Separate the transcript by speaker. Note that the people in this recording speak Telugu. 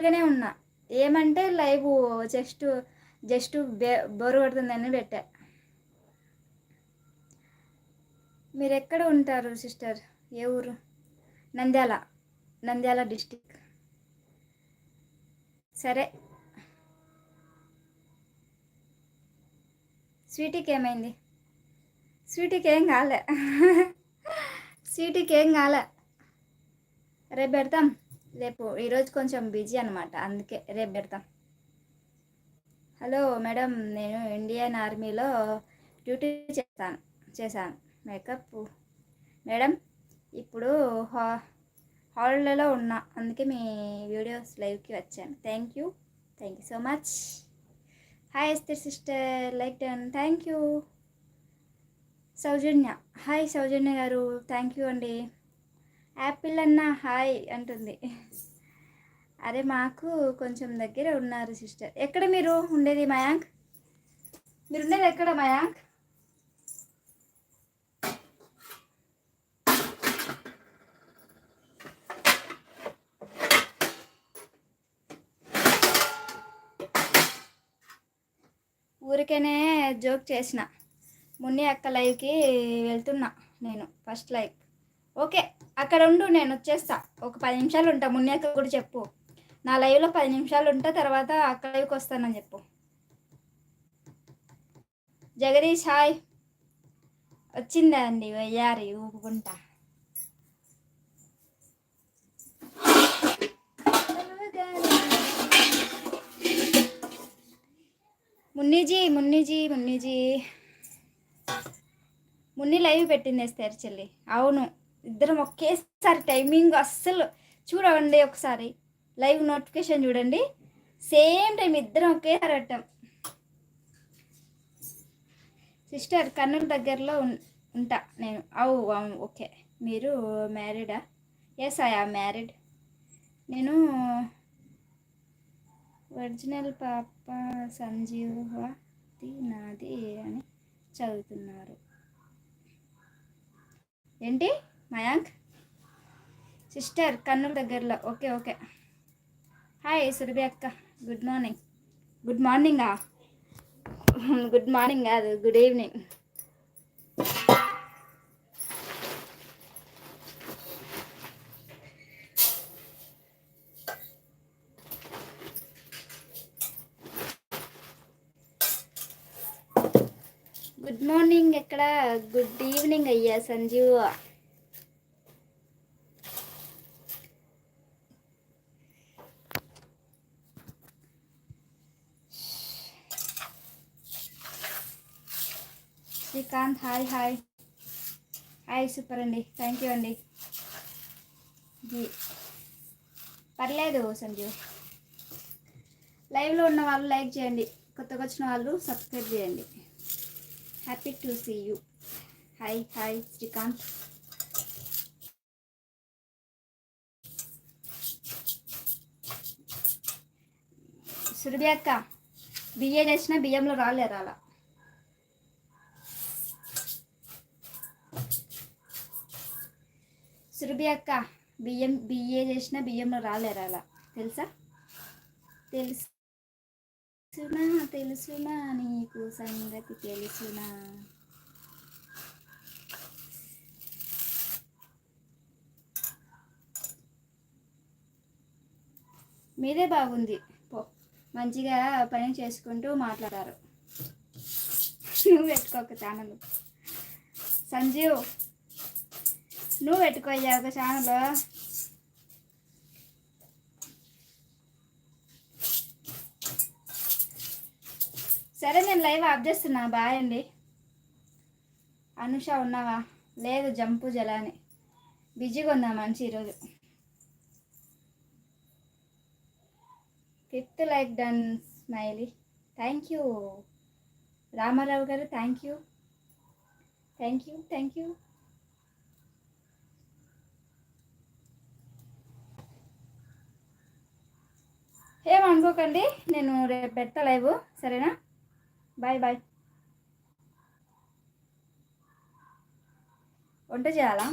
Speaker 1: ఖాళీగానే ఉన్నా. ఏమంటే లైవ్ జస్ట్ జస్ట్ బోరు కొడుతుందని పెట్టా. మీరు ఎక్కడ ఉంటారు సిస్టర్? ఏ ఊరు? నంద్యాల. నంద్యాల డిస్టిక్. సరే. స్వీటీకి ఏమైంది? స్వీటీకి ఏం కాలే. స్వీటీకి ఏం కాలే. రేపు పెడతాం. రేపు ఈరోజు కొంచెం బిజీ అనమాట, అందుకే రేపు పెడతాం. హలో మేడం, నేను ఇండియన్ ఆర్మీలో డ్యూటీ చేశాను. మేకప్ మేడం, ఇప్పుడు హాలిడేలో ఉన్నా, అందుకే మీ వీడియోస్ లైవ్కి వచ్చాను. Thank you so much. Hi Esther sister, like done. Thank you. Soujanya, hi Soujanya garu, thank you అండి. యాపిల్ అన్న హాయ్ అంటుంది. అరే మాకు కొంచెం దగ్గర ఉన్నారు సిస్టర్. ఎక్కడ మీరు ఉండేది మయాంక్? మీరు ఉండేది ఎక్కడ మయాంక్? ఊరికేనే జోక్ చేసిన. మున్ని అక్క లైవ్కి వెళ్తున్నా నేను, ఫస్ట్ లైవ్. ఓకే, అక్కడ ఉండు, నేను వచ్చేస్తా. ఒక 10 నిమిషాలు ఉంటా. మున్ని అక్క కూడా చెప్పు, నా లైవ్లో 10 నిమిషాలు ఉంటా, తర్వాత అక్క లైవ్కి వస్తానని చెప్పు. జగదీష్ హాయ్. వచ్చిందా అండి వయ్యారి ఊపుకుంటా. మున్ని లైవ్ పెట్టింది ఎస్తారు చెల్లి. అవును, ఇద్దరం ఒకేసారి టైమింగ్ అస్సలు చూడండి. ఒకసారి లైవ్ నోటిఫికేషన్ చూడండి, సేమ్ టైం ఇద్దరం ఒకేసారి పెట్టాం. సిస్టర్ కర్నూలు దగ్గరలో ఉంటా నేను. అవును ఓకే. మీరు మ్యారీడా? Yes I am married. నేను ఒరిజినల్ పాప సంజీవతి నాది అని చదువుతున్నారు. ఏంటి మయాంక్? సిస్టర్ కర్నూలు దగ్గరలో. ఓకే. హాయ్ సురభి అక్క, గుడ్ మార్నింగ్. గుడ్ మార్నింగా? గుడ్ మార్నింగ్ కాదు, గుడ్ ఈవినింగ్. గుడ్ మార్నింగ్ ఎక్కడ? గుడ్ ఈవినింగ్ అయ్యా సంజీవ్. శ్రీకాంత్ హాయ్ సూపర్ అండి, థ్యాంక్ యూ అండి. పర్లేదు సంజీవ్. లైవ్లో ఉన్న వాళ్ళు లైక్ చేయండి, కొత్తగా వచ్చిన వాళ్ళు సబ్స్క్రైబ్ చేయండి. Happy to see you. Hi Srikanth. Surabhi అక్క, బిఏ చేసిన బియ్యంలో రాలా. సురభి అక్క, బిఏ చేసిన బియ్యంలో రాలా తెలుసా? తెలుసునా నీకు సంగతి తెలుసునా? మీదే బాగుంది పో, మంచిగా పని చేసుకుంటూ మాట్లాడారు. నువ్వు పెట్టుకోక ఛానల్ సంజీవ్, నువ్వు పెట్టుకోయ్యా ఒక ఛానల్. సరే నేను లైవ్ ఆఫ్ చేస్తున్నా. బాయ్ అండి. అనుష ఉన్నావా? లేదు, జంపు జలాని బిజీగా ఉందా మనిషి ఈరోజు. 5th like done smiley. Thank you Ramarao గారు, థ్యాంక్ యూ. ఏమనుకోకండి, నేను రేపు పెడతా లైవ్, సరేనా? బాయ్. వంట చేయాలా?